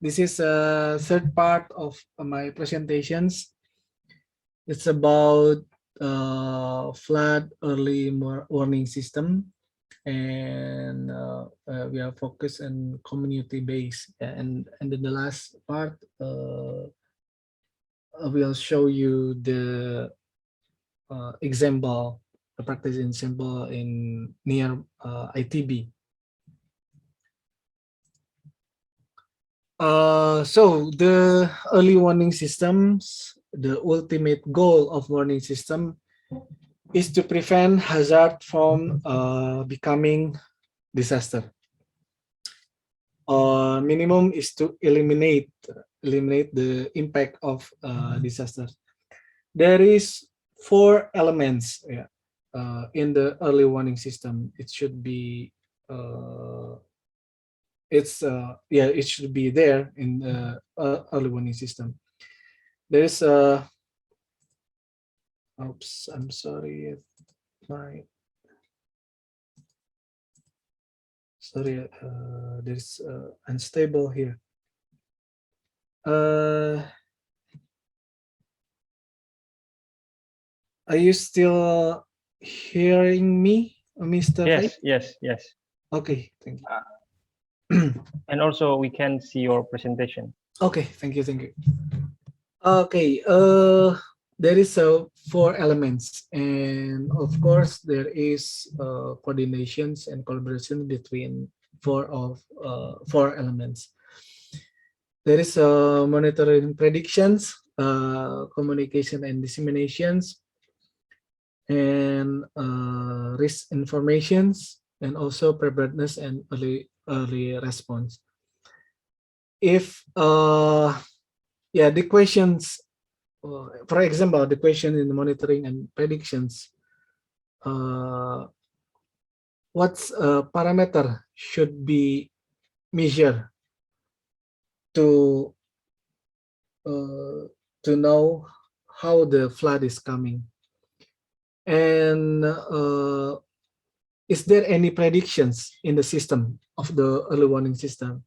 this is a third part of my presentations. It's about flood early warning system, and we are focused on community based. And then the last part, I will show you the example, a practice example in near ITB. So the early warning systems, the ultimate goal of warning system is to prevent hazard from becoming disaster. Minimum is to eliminate the impact of disaster. There is 4 elements, yeah, in the early warning system. It should be it should be there in the early warning system. There is a oops, I'm sorry, my sorry, there's unstable here. Are you still hearing me, Mr. Faith? Yes. Okay, thank you. And also we can see your presentation. Okay, thank you. Okay, there is 4 elements, and of course there is coordinations and collaboration between 4 elements. There is monitoring predictions, communication and disseminations, and risk informations, and also preparedness and early response. If the questions, for example, the question in monitoring and predictions, what parameter should be measured to know how the flood is coming, and is there any predictions in the system of the early warning system?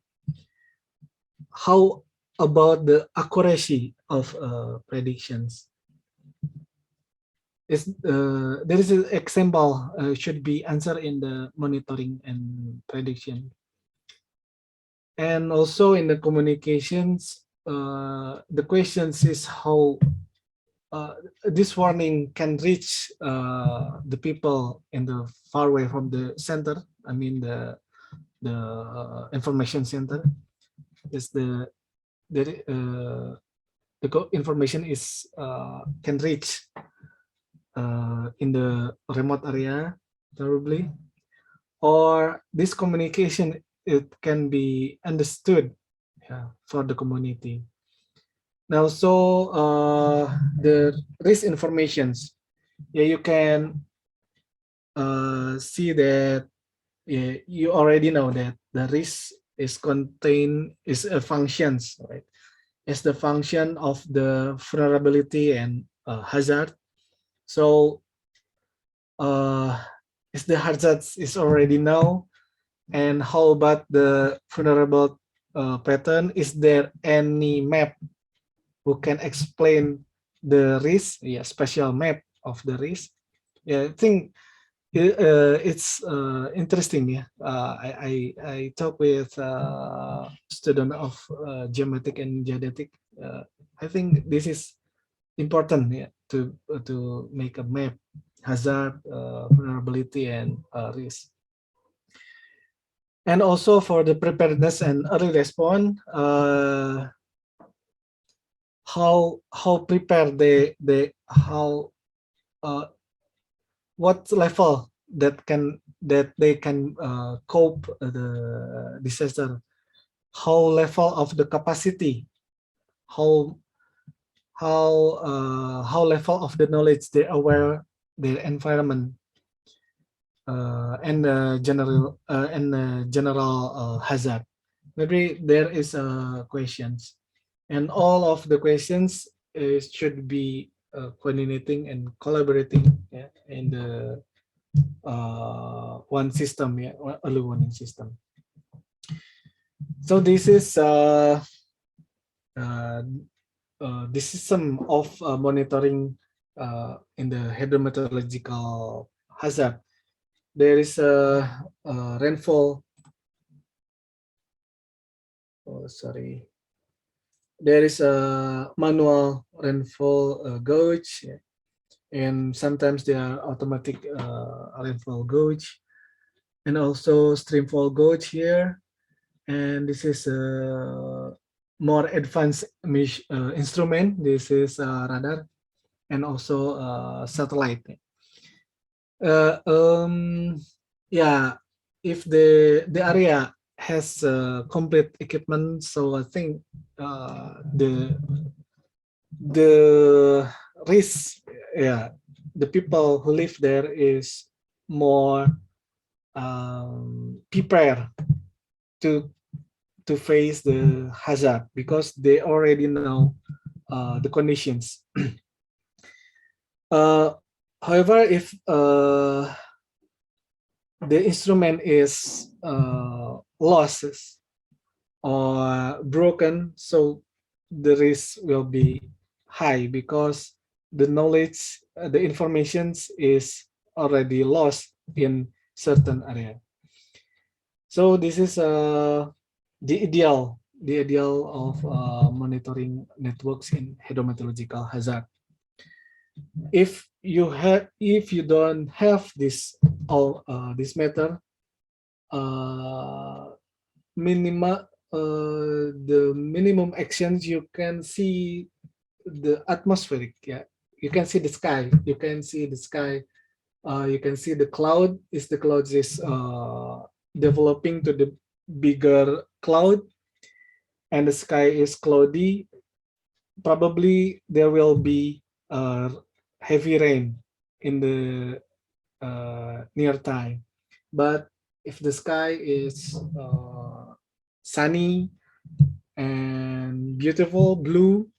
How about the accuracy of predictions? There is an example should be answered in the monitoring and prediction, and also in the communications. The questions is how this warning can reach the people in the far away from the center. I mean the information center. Is the information is can reach in the remote area probably, or this communication, it can be understood, yeah, for the community. Now, so the risk informations, yeah, you can see that, yeah, you already know that the risk is a functions, right? It's the function of the vulnerability and hazard. So is the hazards is already know, and how about the vulnerable pattern? Is there any map who can explain the risk? Yeah, special map of the risk. Yeah, I think it's interesting. Yeah, I talk with student of geometric and geodetic. I think this is important, yeah, to make a map, hazard, vulnerability, and risk. And also for the preparedness and early response, how prepared how what level that they can cope the disaster, how level of the capacity, how level of the knowledge they aware their environment, and general hazard. Maybe there is questions, and all of the questions should be coordinating and collaborating, yeah, in the one system, yeah, early warning system. So this is the system of monitoring in the hydrometeorological hazard. There is a rainfall. Oh, sorry. There is a manual rainfall gauge, yeah, and sometimes there are automatic rainfall gauge, and also streamfall gauge here. And this is a more advanced instrument. This is radar and also satellite. Uh, um, yeah, if the area has complete equipment, so I think the risk, yeah, the people who live there is more prepared to face the hazard because they already know the conditions. uh, However, if the instrument is lost or broken, so the risk will be high because the knowledge, the informations is already lost in certain area. So this is the ideal of monitoring networks in hydrometeorological hazard. If you don't have this all this matter, uh, minima the minimum actions you can see the atmospheric, yeah, you can see the sky, you can see the cloud is the clouds is developing to the bigger cloud and the sky is cloudy. Probably there will be heavy rain in the near time. But if the sky is sunny and beautiful blue,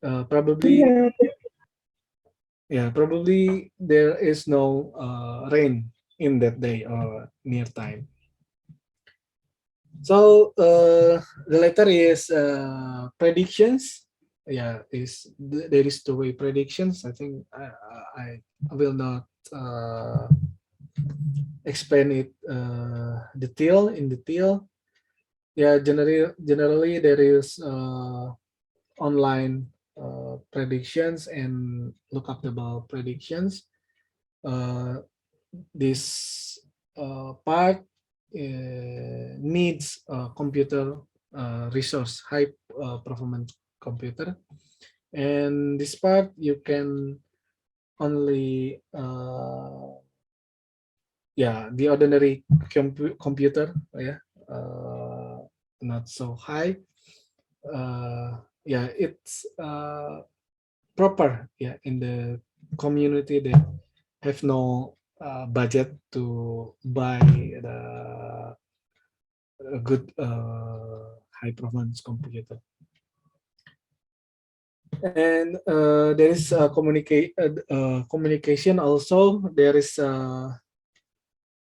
probably, yeah, probably there is no rain in that day or near time. So the letter is predictions. Yeah, there is two-way predictions. I think I will not explain it detail. Yeah, generally there is online predictions and lookupable predictions. Uh, this part needs a computer resource, high performance computer, and this part you can only yeah, the ordinary computer, yeah, not so high. Yeah, it's proper, yeah, in the community that have no budget to buy a good high performance computer. And there is communication also. There is a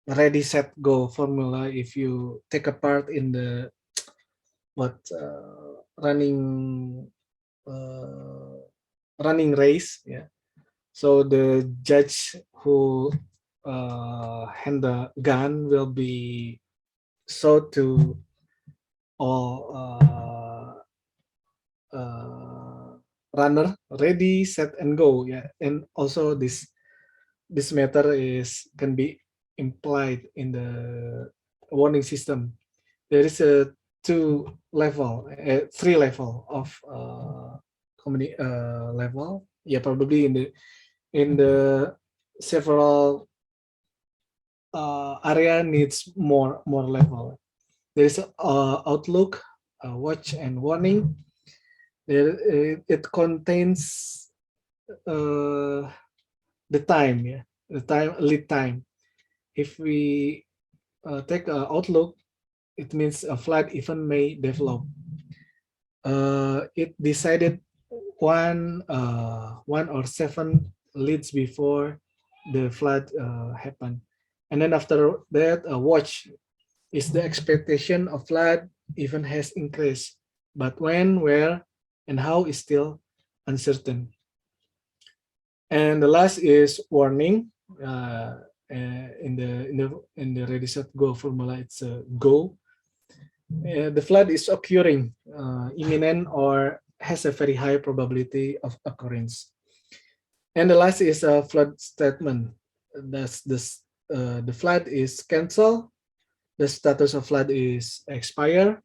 ready set go formula if you take a part in the what uh, running race, yeah. So the judge who hand the gun will be showed to all runner ready set and go, yeah. And also this matter is can be implied in the warning system. There is a three level of level, yeah, probably in the several area needs more level. There is outlook, watch and warning. It contains uh, the time, yeah, the time lead time. If we take outlook, it means a flood event may develop. It decided one or seven leads before the flood happened, and then after that, watch is the expectation of flood even has increased but when, where, and how is still uncertain. And the last is warning. In the ready set go formula, it's a go. The flood is occurring, imminent, or has a very high probability of occurrence. And the last is a flood statement. That's this. The flood is cancelled. The status of flood is expire.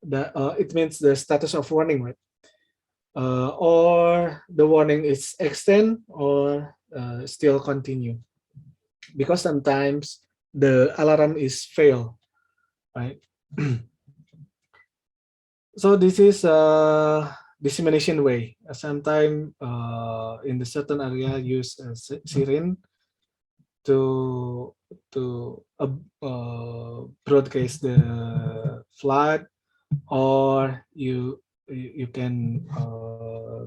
It means the status of warning, right? Or the warning is extend or still continue, because sometimes the alarm is fail, right? So this is a dissemination way. Sometimes in the certain area use a siren to broadcast the flood, or you can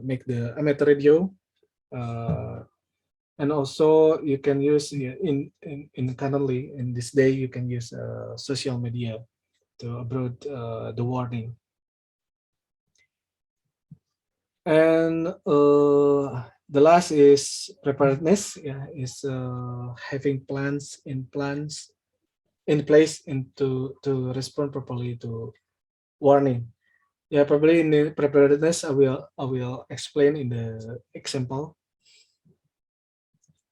make the amateur radio, and also you can use in currently in this day you can use social media to abroad the warning. And the last is preparedness. Yeah, is having plans in place to respond properly to warning. Yeah, probably in the preparedness, I will explain in the example.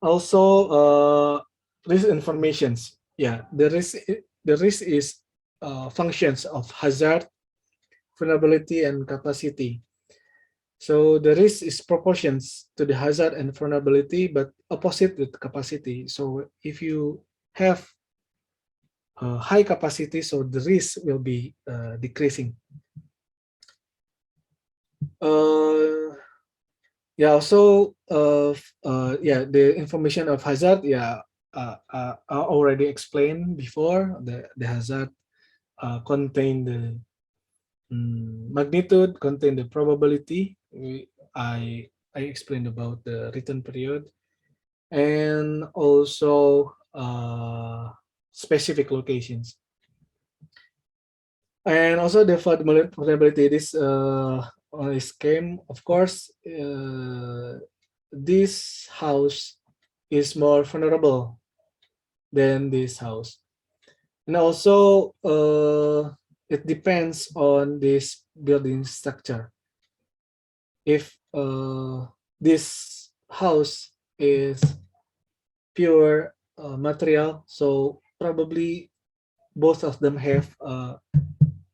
Also, risk informations. Yeah, the risk is functions of hazard, vulnerability, and capacity. So the risk is proportions to the hazard and vulnerability, but opposite with capacity. So if you have high capacity, so the risk will be decreasing. Uh, yeah. Also, yeah, the information of hazard. Yeah, I already explained before. The hazard contain the magnitude, contain the probability. I explained about the return period, and also specific locations, and also the vulnerability. This on this came, of course, this house is more vulnerable than this house, and also it depends on this building structure. If this house is pure material, so probably both of them have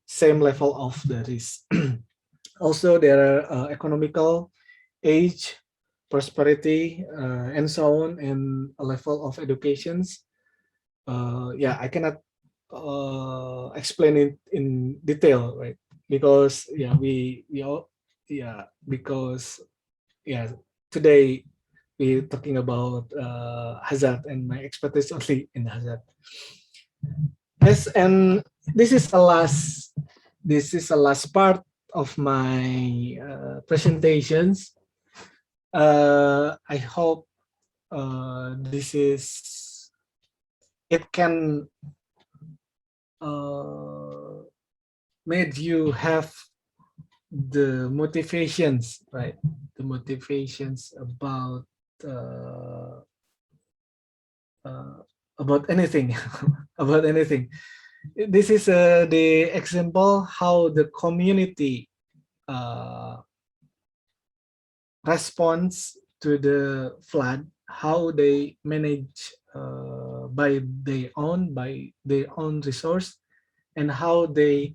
same level of the risk. Also, there are economical, age, prosperity, and so on, and a level of educations. Yeah, I cannot explain it in detail, right? Because yeah, we all, yeah, because yeah, today we're talking about hazard, and my expertise only in hazard. Yes, and this is the last. This is the last part of my presentations. I hope this is it can uh, made you have the motivations, right? The motivations uh, uh, about anything, about anything. This is the example how the community uh, responds to the flood, how they manage by their own resource, and how they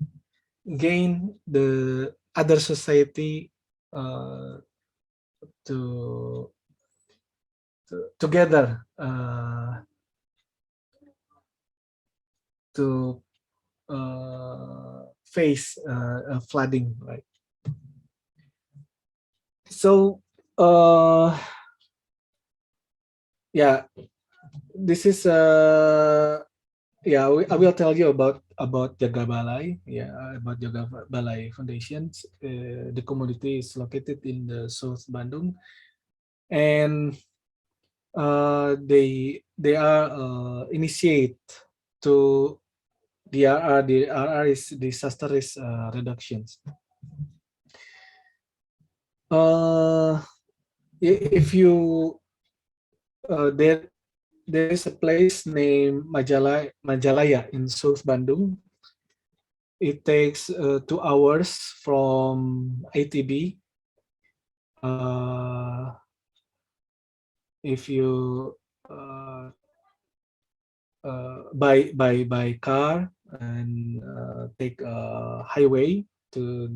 gain the other society uh, to, together to face flooding, right? So yeah, this is yeah, I will tell you about Jaga Balai. Yeah, about Jaga Balai Foundations. The community is located in the South Bandung, and they are initiate to DRR is disaster risk reductions. If you there is a place named Majalaya in South Bandung. It takes 2 hours from ITB. If you by car and take a highway to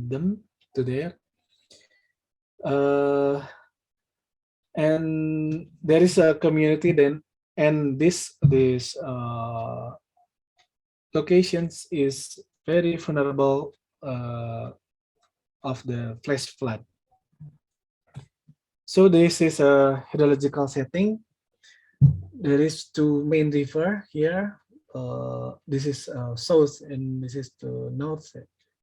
there, and there is a community then, and this locations is very vulnerable of the flash flood. So this is a hydrological setting. There is 2 main river here. This is south and this is the north.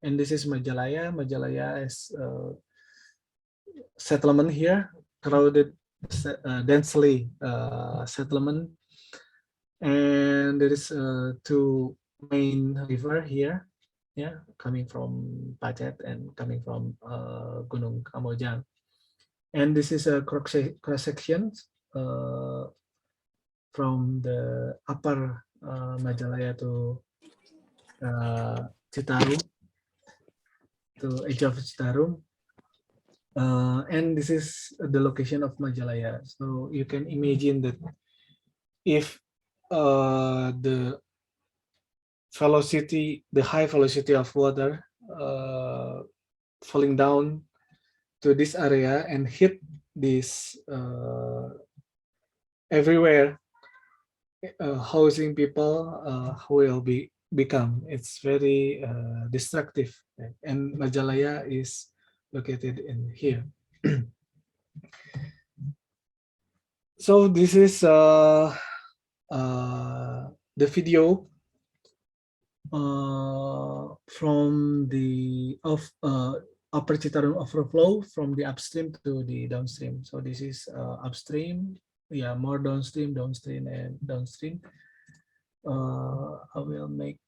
And this is Majalaya. Majalaya is settlement here, crowded, densely settlement. And there is 2 main river here, yeah, coming from Pacet and coming from Gunung Kamojang. And this is a cross section from the upper Majalaya to Citarum, to edge of Citarum. And this is the location of Majalaya. So you can imagine that if the velocity, the high velocity of water falling down to this area and hit this everywhere, housing people will become, it's very destructive. And Majalaya is located in here. So this is the video from the upper Citarum overflow from the upstream to the downstream. So this is upstream, yeah, more downstream, and downstream. I will make.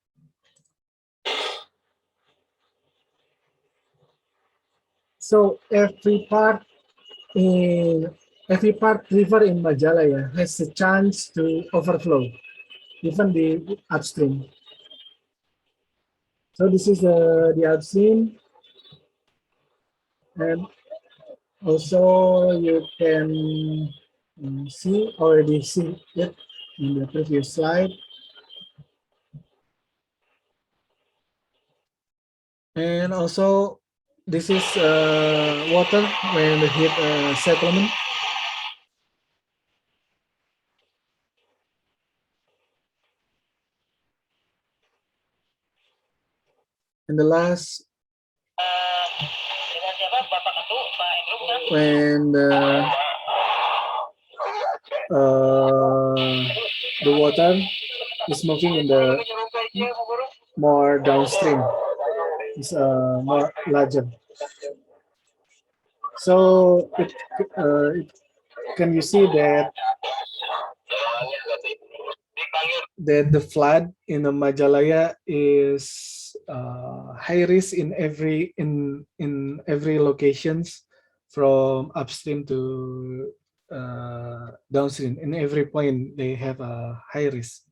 So every part river in Majalaya has a chance to overflow, even the upstream. So this is the upstream, and also you can already see it in the previous slide. And also this is water when we hit settlement. And the last, when the water is moving in the more downstream, is more larger. So can you see that the flood in the Majalaya is high risk in every locations, from upstream to downstream. In every point they have a high risk,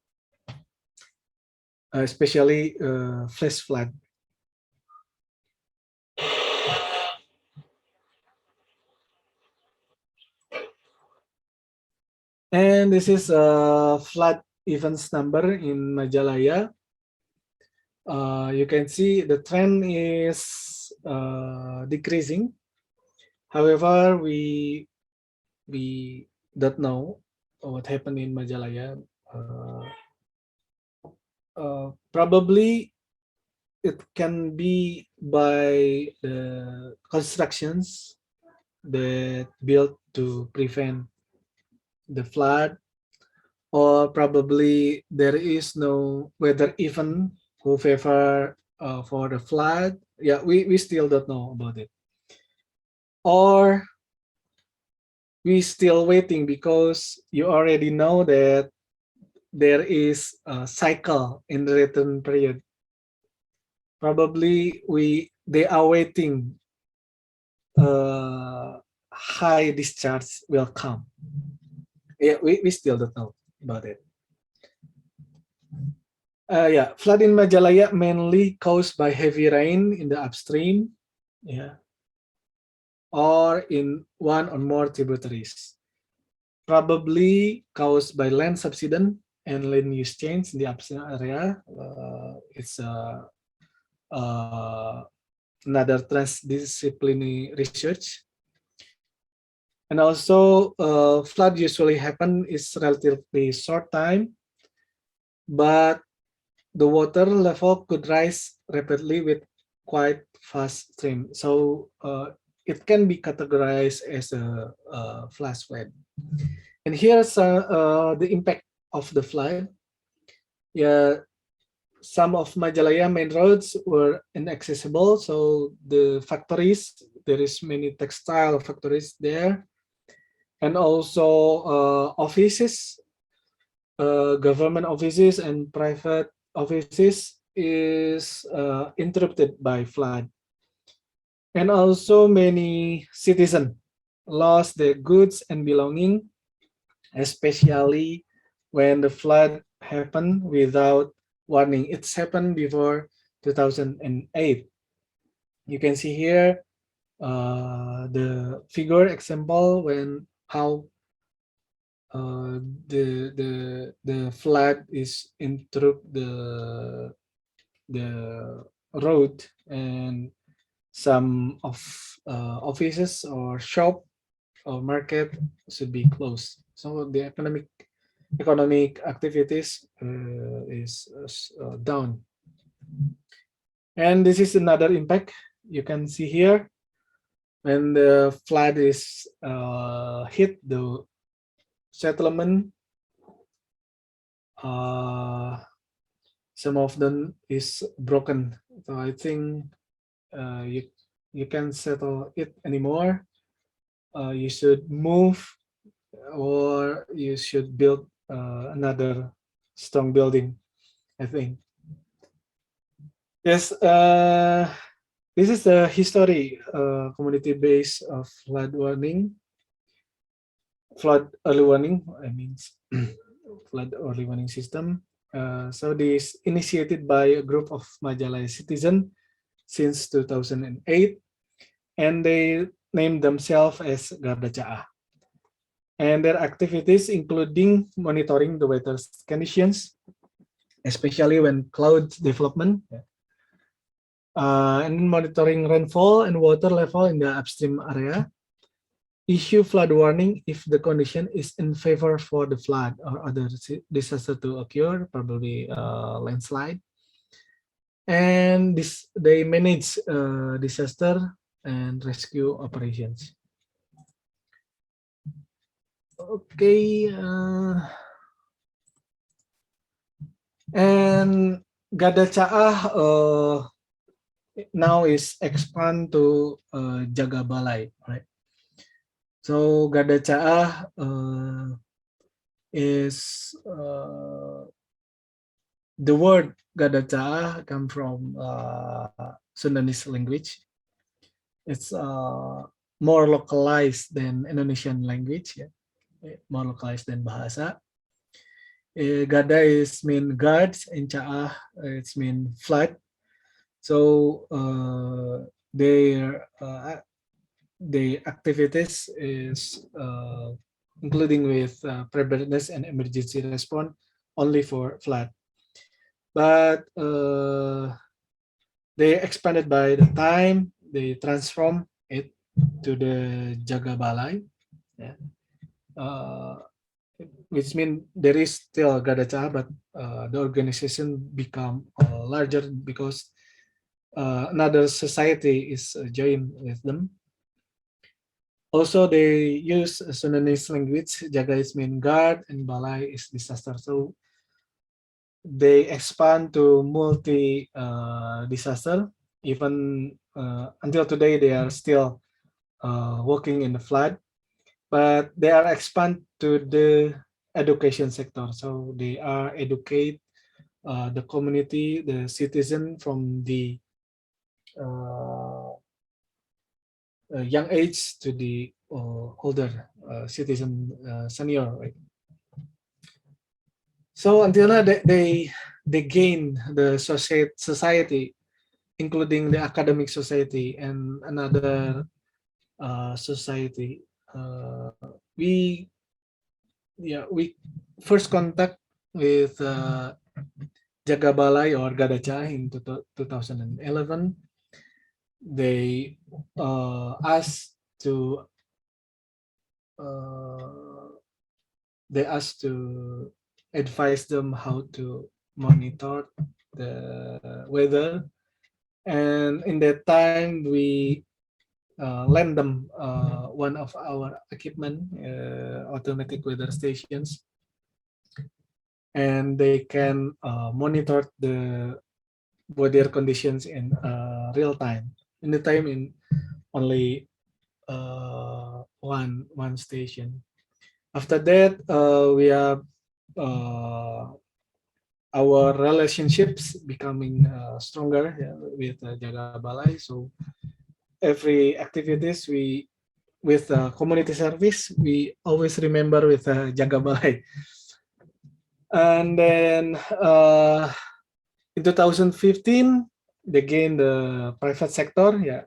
especially flash flood. And this is a flood events number in Majalaya. You can see the trend is decreasing. However, we don't know what happened in Majalaya. Probably it can be by the constructions that built to prevent the flood, or probably there is no weather event who favor for the flood. Yeah, we still don't know about it. Or we still waiting, because you already know that there is a cycle in the return period. Probably they are waiting high discharge will come. Yeah, we still don't know about it. Yeah, flood in Majalaya mainly caused by heavy rain in the upstream, yeah, or in one or more tributaries. Probably caused by land subsidence and land use change in the upstream area. It's another transdisciplinary research. And also, flood usually happen is relatively short time, but the water level could rise rapidly with quite fast stream. So it can be categorized as a flash flood. And here's the impact of the flood. Yeah, some of Majalaya main roads were inaccessible. So the factories, there is many textile factories there, and also offices, government offices and private offices is interrupted by flood. And also many citizens lost their goods and belonging, especially when the flood happened without warning. It's happened before 2008. You can see here the figure example when how the flood is interrupt the road, and some of offices or shop or market should be closed. So the economic activities is down. And this is another impact you can see here when the flood is hit the settlement. Some of them is broken, so I think you can't settle it anymore. You should move, or you should build another strong building, I think. Yes, this is the history community base of flood warning, flood early warning. I mean, flood early warning system. So this initiated by a group of Majalaya citizens since 2008, and they named themselves as Garda Caa. And their activities including monitoring the weather conditions, especially when cloud development, and monitoring rainfall and water level in the upstream area, issue flood warning if the condition is in favor for the flood or other disaster to occur, probably landslide. And they manage disaster and rescue operations. Okay, and Garda Caa now is expand to Jaga Balai, right? So Garda Caa is the word Garda Caa come from Sundanese language. It's more localized than Indonesian language, yeah, more localized than Bahasa. Garda is mean guards, and Caa it's mean flood. So their activities is including with preparedness and emergency response only for flood. But they expanded by the time, they transform it to the Jaga Balai, yeah. Which means there is still Garda Caa, but the organization become larger because another society is joined with them. Also, they use Sundanese language. Jaga is mean guard, and Balai is disaster. So they expand to multi disaster. Even until today, they are still working in the flood, but they are expand to the education sector. So they are educate the community, the citizen from the young age to the older citizen, senior. Right? So until now, they gain the society, including the academic society and another society. Uh, we we first contact with Jagabalai or Gadacha in 2011. They asked to uh, they asked to advise them how to monitor the weather, and in that time we lend them one of our equipment, automatic weather stations, and they can monitor the weather conditions in real time. In the time in only one station. After that, we are our relationships becoming stronger, yeah, with Jaga Balai. So every activities we with community service, we always remember with Jaga Balai. And then in 2015, they gained the private sector, yeah,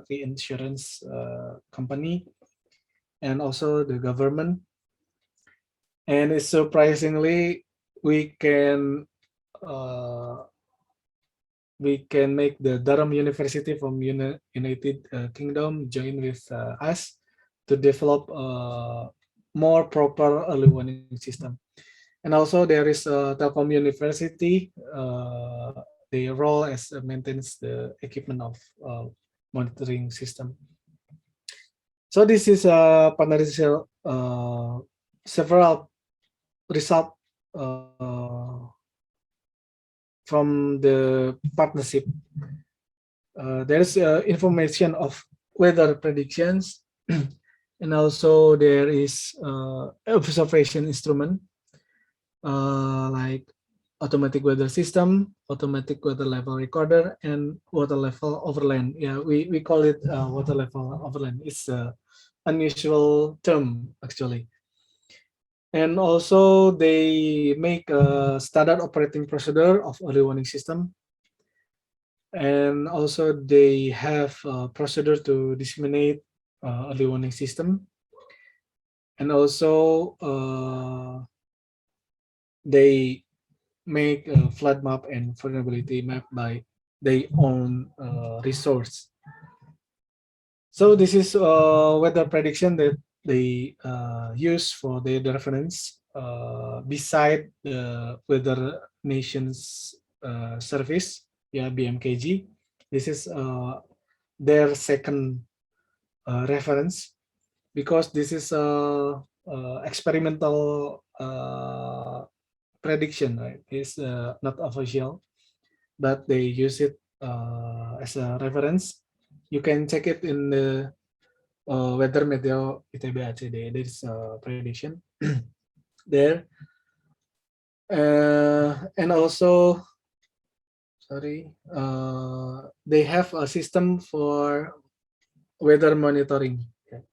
reinsurance company, and also the government. And it's surprisingly, we can uh, we can make the Durham University from United Kingdom join with us to develop a more proper early warning system. And also there is a Telkom University. They role as maintains the equipment of monitoring system. So this is a partnership, several result from the partnership. There is information of weather predictions, and also there is observation instrument like automatic weather system, automatic weather level recorder, and water level overland. Yeah, we call it water level overland. It's a unusual term actually. And also they make a standard operating procedure of early warning system. And also they have a procedure to disseminate early warning system. And also they make a flood map and vulnerability map by their own resource. So this is weather prediction that they use for their reference beside the Weather Nations Service, yeah, BMKG. This is their second reference, because this is a, experimental prediction, right? It's not official, but they use it as a reference. You can check it in the Weather Meteo ITB ACD. There is a prediction there. And also, sorry, they have a system for weather monitoring. Okay.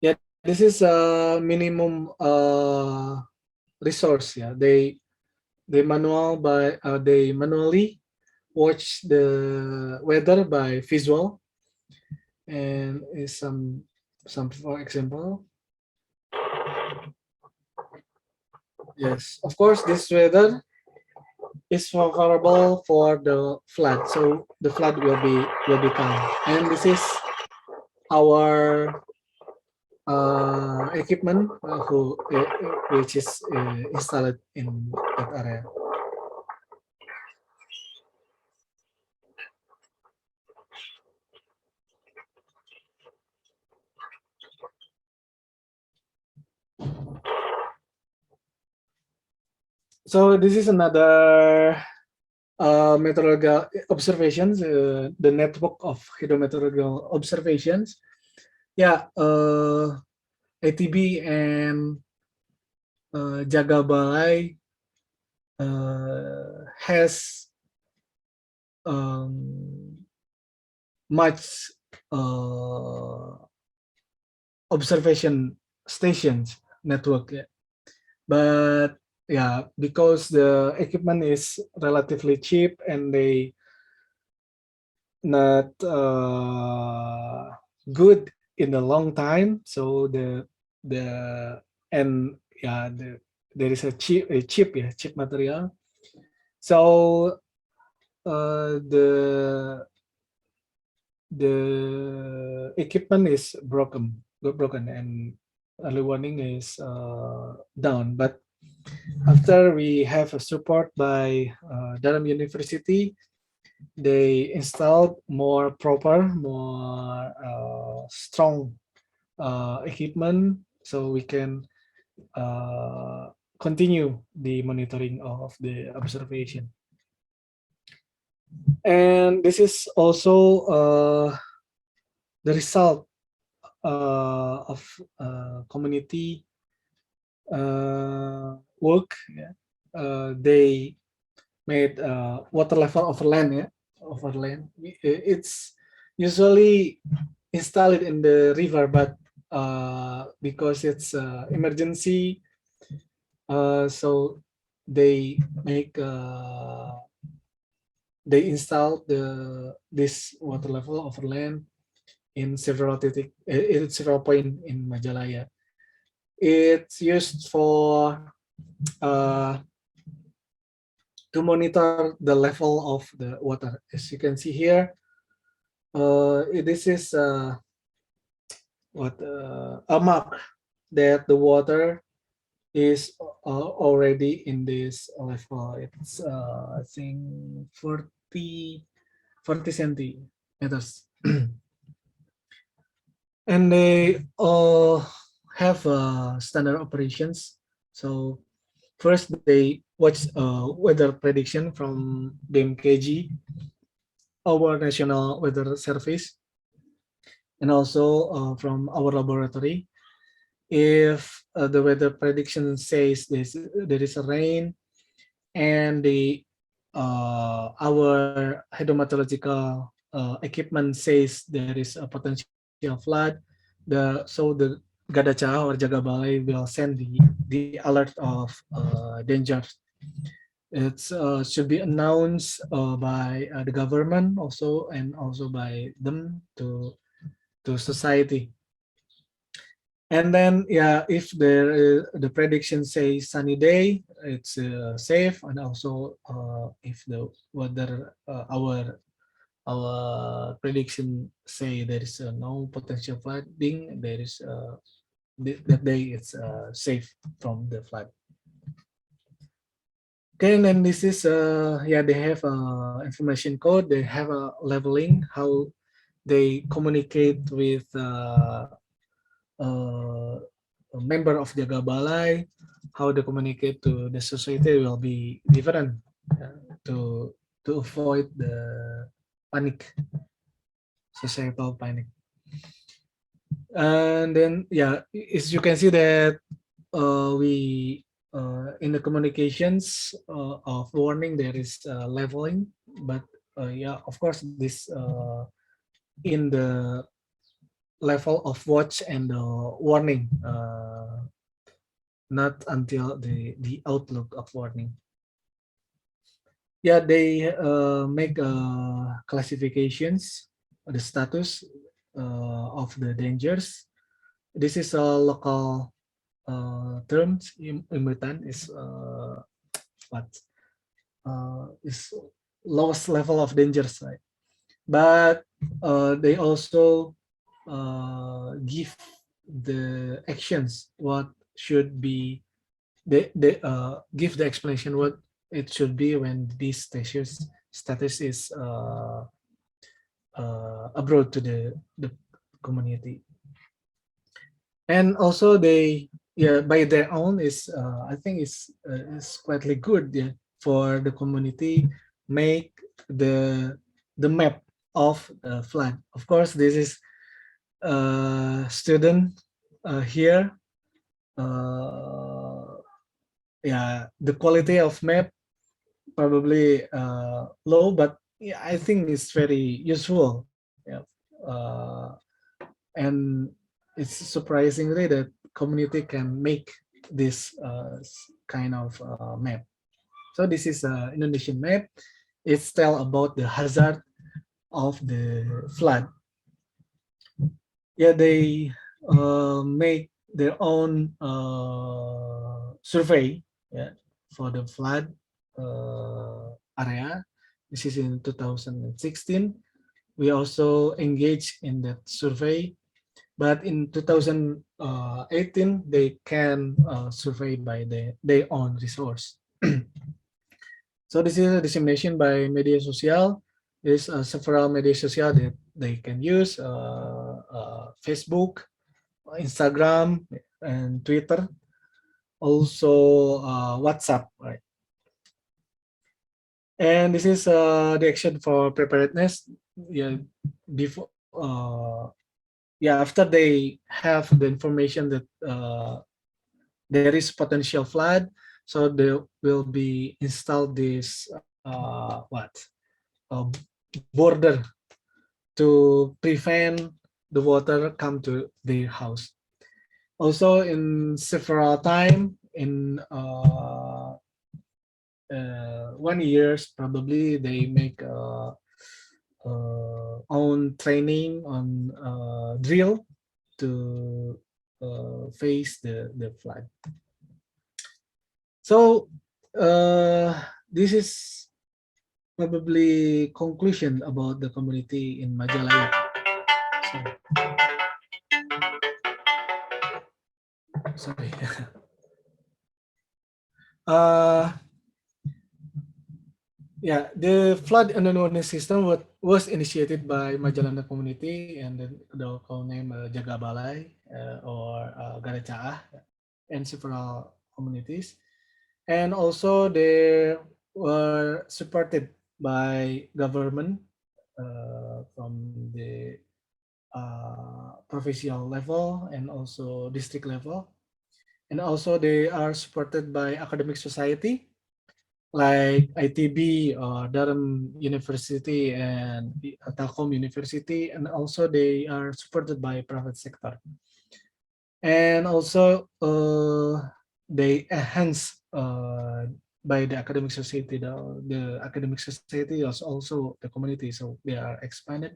Yeah, this is a minimum resource. Yeah, they manually watch the weather by visual, and is some for example. Yes, of course, this weather is favorable for the flood, so the flood will be calm. And this is our equipment which is installed in that area. So this is another meteorological observations, the network of hydrometeorological observations. Yeah, ATB and Jaga Balai has much observation stations network, yeah. But yeah, because the equipment is relatively cheap and they not good in the long time, so the and yeah there is a cheap material. So the equipment is broken, and early warning is down. But after we have a support by Durham University, they installed more proper, more strong equipment, so we can continue the monitoring of the observation. And this is also the result of community work. Yeah. They made water level over land. Yeah, over land. It's usually installed in the river, but because it's emergency, so they make they install this water level over land in several point in Majalaya. It's used for uh, to monitor the level of the water. As you can see here, this is a mark that the water is already in this level. It's I think 40 centimeters. And they have standard operations. So first they watch weather prediction from BMKG, our national weather service, and also from our laboratory. If the weather prediction says there is a rain, and the our hydrometeorological equipment says there is a potential flood, the Gadacha or Jagabalai will send the alert of danger. It should be announced by the government also, and also by them to society. And then, yeah, if there is, the prediction says sunny day, it's safe. And also, if the weather our prediction say there is no potential flooding, there is that day it's safe from the flood. Okay, and then this is yeah, they have information code. They have a leveling how they communicate with a member of Jaga Balai. How they communicate to the society will be different to avoid the panic, societal panic. And then, yeah, as you can see that we in the communications of warning there is leveling, but yeah, of course this in the level of watch and warning, not until the outlook of warning. Yeah, they make classifications, the status of the dangers. This is a local terms. Imbutan is what is lowest level of dangers, right? But they also give the actions what should be. They give the explanation what it should be when this status is abroad to the community. And also they, yeah, by their own is I think is quietly good, yeah, for the community make the map of the flood. Of course, this is student here yeah, the quality of map probably low, but yeah, I think it's very useful. Yeah. Uh, and it's surprisingly that community can make this kind of map. So this is a Indonesian map. It's tell about the hazard of the flood. Yeah, they make their own survey, yeah, for the flood area. This is in 2016. We also engaged in that survey, but in 2018 they can survey by their own resource. So this is a dissemination by media social. There's several media social that they can use, Facebook, Instagram, and Twitter, also WhatsApp, right? And this is the action for preparedness. Yeah, before, yeah, after they have the information that there is potential flood, so they will be installed this uh, border to prevent the water come to their house. Also, in several time in 1 years, probably they make own training on drill to face the flood. So this is probably conclusion about the community in Majalaya. So, sorry. uh, yeah, the flood and warning system was initiated by Majalanda community and the local name Jaga Balai or Garacaah and several communities. And also they were supported by government from the provincial level and also district level. And also they are supported by academic society like ITB or Durham University and Telkom University, and also they are supported by private sector. And also they enhance by the academic society. The academic society is also the community, so they are expanded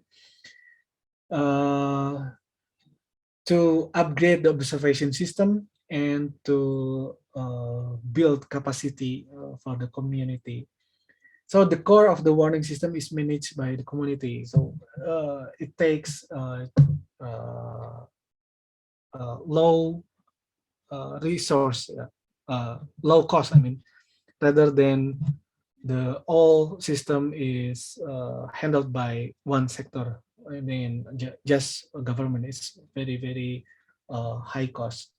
uh, to upgrade the observation system and to build capacity for the community. So the core of the warning system is managed by the community. So it takes uh, low resource, low cost. I mean, rather than the all system is handled by one sector. I mean, just government is very high cost.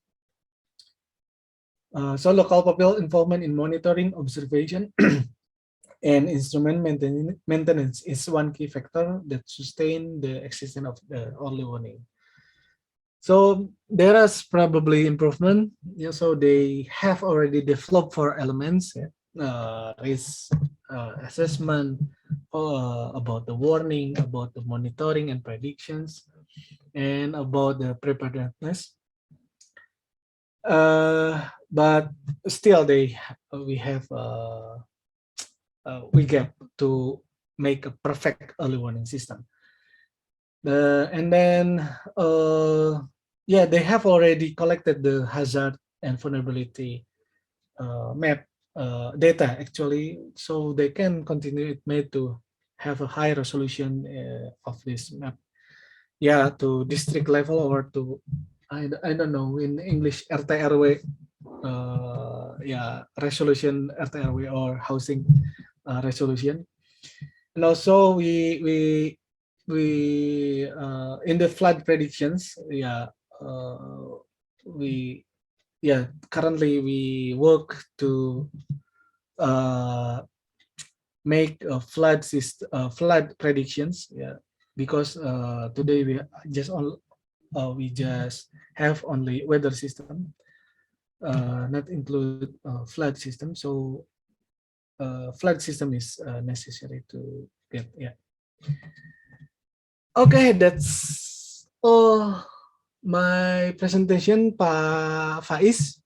So local popular involvement in monitoring, observation, and instrument maintenance is one key factor that sustain the existence of the early warning. So there is probably improvement. Yeah, so they have already developed 4 elements, yeah. Risk assessment, about the warning, about the monitoring and predictions, and about the preparedness. But still, we have we get to make a perfect early warning system. And then yeah, they have already collected the hazard and vulnerability map data actually, so they can continue it made to have a high resolution of this map, yeah, to district level or to I don't know in English RT/RW, yeah, resolution RT/RW or housing resolution. And also we in the flood predictions, yeah, we yeah, currently we work to uh, make a flood predictions, yeah, because today we just have only weather system, not include flood system. So flood system is necessary to get. Yeah. Okay, that's all my presentation, Pak Faiz.